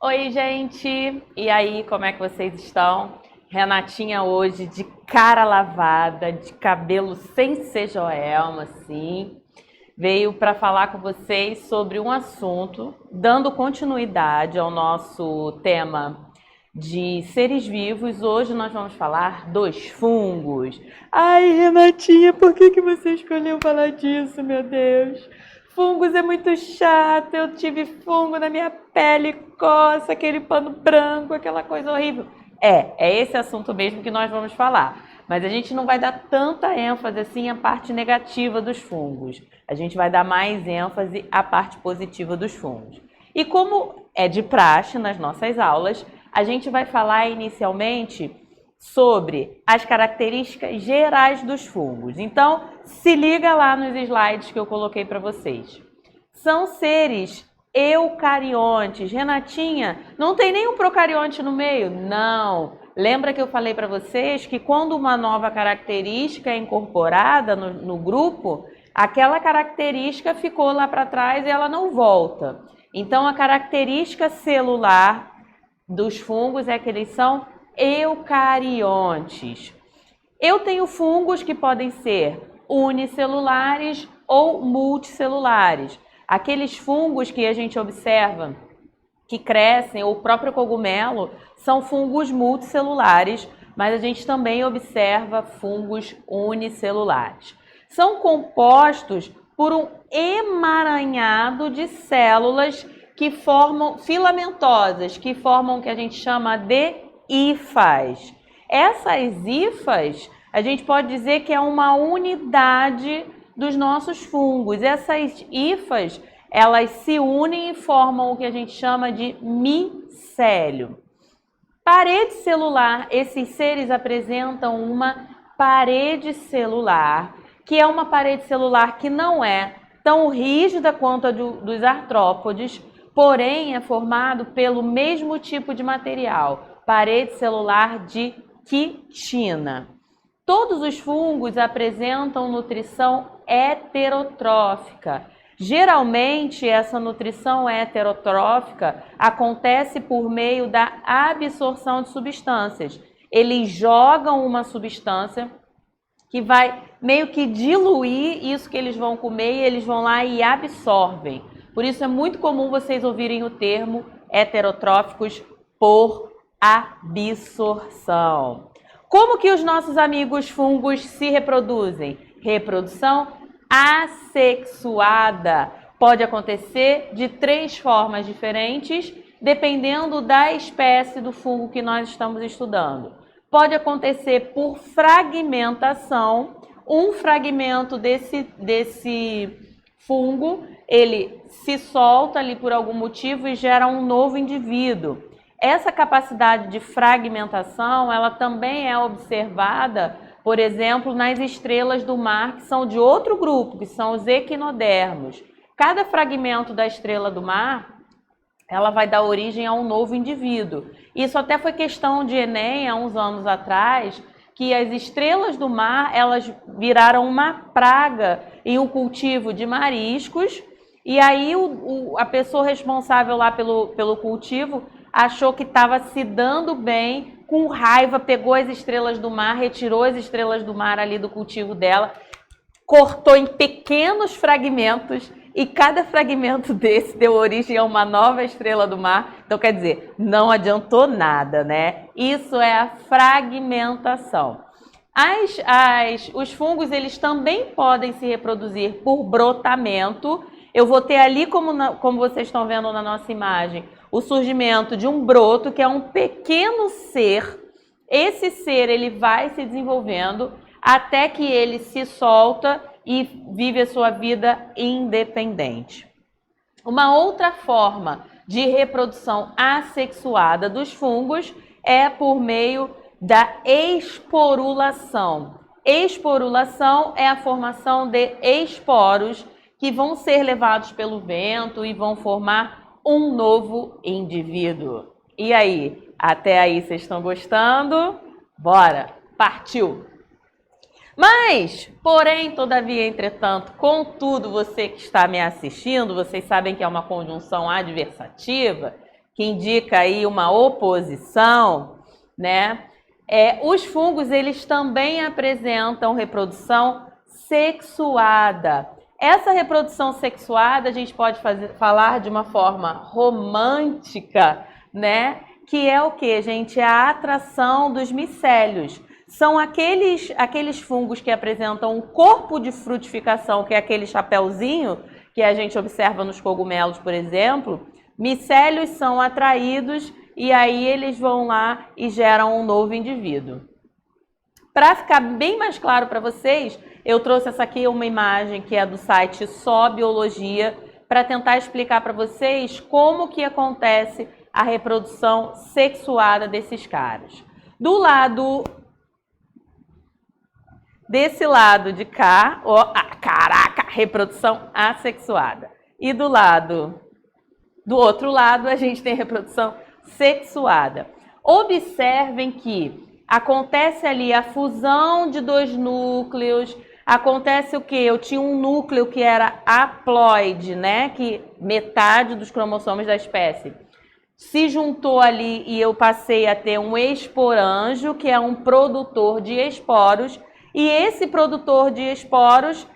Oi, gente! E aí, como é que vocês estão? Renatinha hoje de cara lavada, de cabelo sem ser Joelma, assim, veio para falar com vocês sobre um assunto, dando continuidade ao nosso tema de seres vivos. Hoje nós vamos falar dos fungos. Ai, Renatinha, por que você escolheu falar disso, meu Deus? Fungos é muito chato, eu tive fungo na minha pele, coça, aquele pano branco, aquela coisa horrível. É esse assunto mesmo que nós vamos falar. Mas a gente não vai dar tanta ênfase assim à parte negativa dos fungos. A gente vai dar mais ênfase à parte positiva dos fungos. E como é de praxe nas nossas aulas, a gente vai falar inicialmente sobre as características gerais dos fungos. Então, se liga lá nos slides que eu coloquei para vocês. São seres eucariontes. Renatinha, não tem nenhum procarionte no meio? Não. Lembra que eu falei para vocês que quando uma nova característica é incorporada no grupo, aquela característica ficou lá para trás e ela não volta. Então, a característica celular dos fungos é que eles são eucariontes. Eu tenho fungos que podem ser unicelulares ou multicelulares. Aqueles fungos que a gente observa que crescem, ou o próprio cogumelo, são fungos multicelulares, mas a gente também observa fungos unicelulares. São compostos por um emaranhado de células que formam filamentosas, que formam o que a gente chama de hifas. Essas hifas, a gente pode dizer que é uma unidade dos nossos fungos. Essas hifas, elas se unem e formam o que a gente chama de micélio. Parede celular, esses seres apresentam uma parede celular, que é uma parede celular que não é tão rígida quanto a dos artrópodes, porém é formado pelo mesmo tipo de material, parede celular de quitina. Todos os fungos apresentam nutrição heterotrófica. Geralmente, essa nutrição heterotrófica acontece por meio da absorção de substâncias. Eles jogam uma substância que vai meio que diluir isso que eles vão comer e eles vão lá e absorvem. Por isso é muito comum vocês ouvirem o termo heterotróficos por absorção. Como que os nossos amigos fungos se reproduzem? Reprodução assexuada. Pode acontecer de 3 formas diferentes, dependendo da espécie do fungo que nós estamos estudando. Pode acontecer por fragmentação. Um fragmento desse fungo, ele se solta ali por algum motivo e gera um novo indivíduo. Essa capacidade de fragmentação, ela também é observada, por exemplo, nas estrelas do mar, que são de outro grupo, que são os equinodermos. Cada fragmento da estrela do mar, ela vai dar origem a um novo indivíduo. Isso até foi questão de Enem, há uns anos atrás, que as estrelas do mar, elas viraram uma praga em um cultivo de mariscos, e aí a pessoa responsável lá pelo cultivo achou que estava se dando bem, com raiva, pegou as estrelas do mar, retirou as estrelas do mar ali do cultivo dela, cortou em pequenos fragmentos e cada fragmento desse deu origem a uma nova estrela do mar. Então, quer dizer, não adiantou nada, né? Isso é a fragmentação. Os fungos, eles também podem se reproduzir por brotamento. Eu vou ter ali, como vocês estão vendo na nossa imagem, o surgimento de um broto, que é um pequeno ser. Esse ser, ele vai se desenvolvendo até que ele se solta e vive a sua vida independente. Uma outra forma de reprodução assexuada dos fungos é por meio da esporulação. Esporulação é a formação de esporos que vão ser levados pelo vento e vão formar um novo indivíduo. E aí, até aí vocês estão gostando? Bora, partiu! Mas, porém, todavia, entretanto, contudo, você que está me assistindo, vocês sabem que é uma conjunção adversativa, que indica aí uma oposição, né? Os fungos, eles também apresentam reprodução sexuada. Essa reprodução sexuada a gente pode falar de uma forma romântica, né? Que é o que, gente? É a atração dos micélios. São aqueles fungos que apresentam um corpo de frutificação, que é aquele chapéuzinho que a gente observa nos cogumelos, por exemplo. Micélios são atraídos e aí eles vão lá e geram um novo indivíduo. Para ficar bem mais claro para vocês, eu trouxe essa aqui uma imagem que é do site Só Biologia, para tentar explicar para vocês como que acontece a reprodução sexuada desses caras. Desse lado de cá, caraca, reprodução assexuada. E do outro lado, a gente tem reprodução sexuada. Observem que acontece ali a fusão de dois núcleos. Acontece o quê? Eu tinha um núcleo que era haploide, né? Que metade dos cromossomos da espécie se juntou ali e eu passei a ter um esporângio, que é um produtor de esporos. E esse produtor de esporos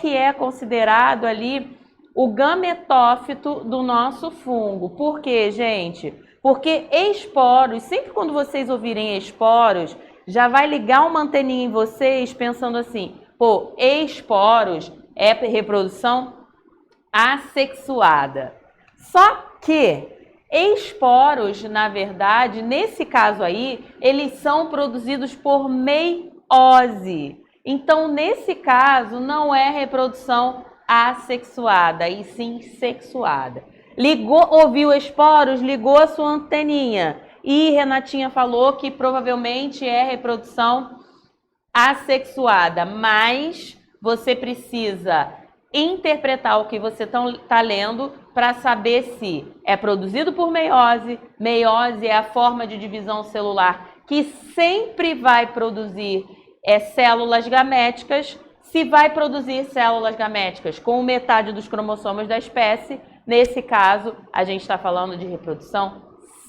que é considerado ali o gametófito do nosso fungo. Por quê, gente? Porque esporos, sempre quando vocês ouvirem esporos, já vai ligar uma anteninha em vocês pensando assim, pô, esporos é reprodução assexuada. Só que esporos, na verdade, nesse caso aí, eles são produzidos por meiose. Então, nesse caso, não é reprodução assexuada, e sim sexuada. Ouviu esporos, ligou a sua anteninha. E Renatinha falou que provavelmente é reprodução assexuada, mas você precisa interpretar o que você está lendo para saber se é produzido por meiose. Meiose é a forma de divisão celular que sempre vai produzir células gaméticas. Se vai produzir células gaméticas com metade dos cromossomos da espécie, nesse caso, a gente está falando de reprodução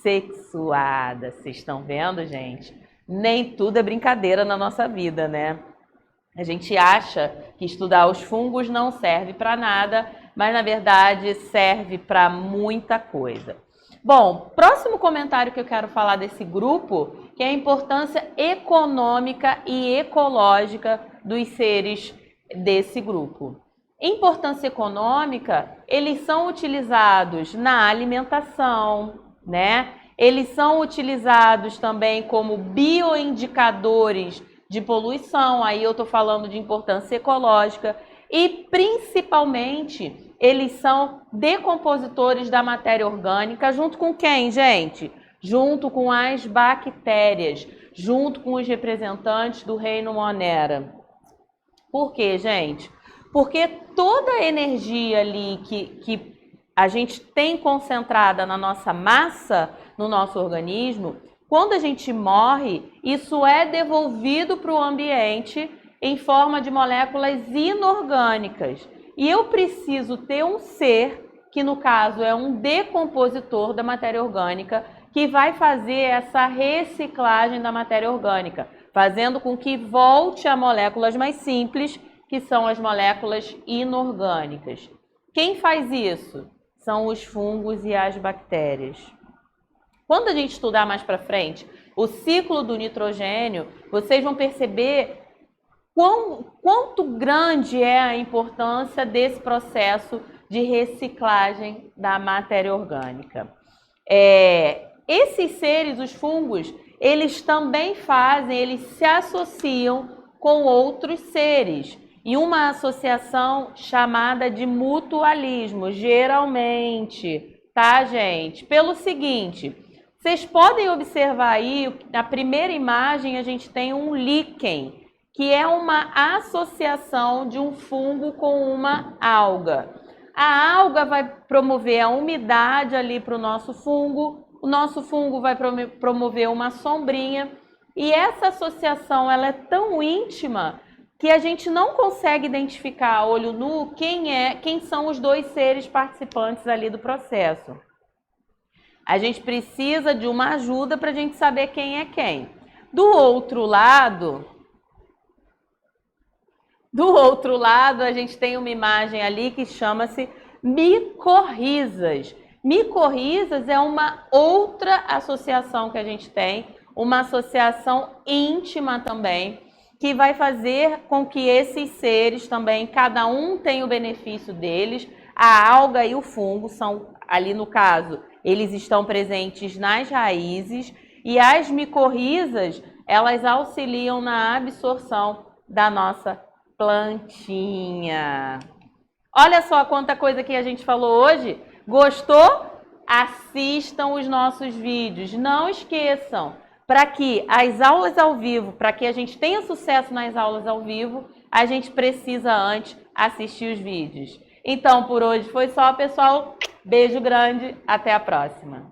sexuada. Vocês estão vendo, gente? Nem tudo é brincadeira na nossa vida, né? A gente acha que estudar os fungos não serve para nada, mas na verdade serve para muita coisa. Bom, próximo comentário que eu quero falar desse grupo, que é a importância econômica e ecológica dos seres desse grupo. Importância econômica, eles são utilizados na alimentação, né? Eles são utilizados também como bioindicadores de poluição, aí eu estou falando de importância ecológica, e principalmente eles são decompositores da matéria orgânica, junto com quem, gente? Junto com as bactérias, junto com os representantes do reino Monera. Por quê, gente? Porque toda a energia ali que a gente tem concentrada na nossa massa, no nosso organismo, quando a gente morre, isso é devolvido para o ambiente em forma de moléculas inorgânicas. E eu preciso ter um ser, que no caso é um decompositor da matéria orgânica, que vai fazer essa reciclagem da matéria orgânica, fazendo com que volte a moléculas mais simples, que são as moléculas inorgânicas. Quem faz isso? São os fungos e as bactérias. Quando a gente estudar mais para frente o ciclo do nitrogênio, vocês vão perceber quanto grande é a importância desse processo de reciclagem da matéria orgânica. Esses seres, os fungos, eles também eles se associam com outros seres, em uma associação chamada de mutualismo, geralmente, tá, gente? Pelo seguinte, vocês podem observar aí, na primeira imagem a gente tem um líquen, que é uma associação de um fungo com uma alga. A alga vai promover a umidade ali para o nosso fungo vai promover uma sombrinha, e essa associação ela é tão íntima que a gente não consegue identificar a olho nu quem são os dois seres participantes ali do processo. A gente precisa de uma ajuda para a gente saber quem é quem. Do outro lado, a gente tem uma imagem ali que chama-se micorrizas. Micorrizas é uma outra associação que a gente tem, uma associação íntima também, que vai fazer com que esses seres também, cada um tem o benefício deles. A alga e o fungo são, ali no caso, eles estão presentes nas raízes, e as micorrizas, elas auxiliam na absorção da nossa plantinha. Olha só quanta coisa que a gente falou hoje. Gostou? Assistam os nossos vídeos. Não esqueçam, para que as aulas ao vivo, para que a gente tenha sucesso nas aulas ao vivo, a gente precisa antes assistir os vídeos. Então, por hoje foi só, pessoal. Beijo grande, até a próxima.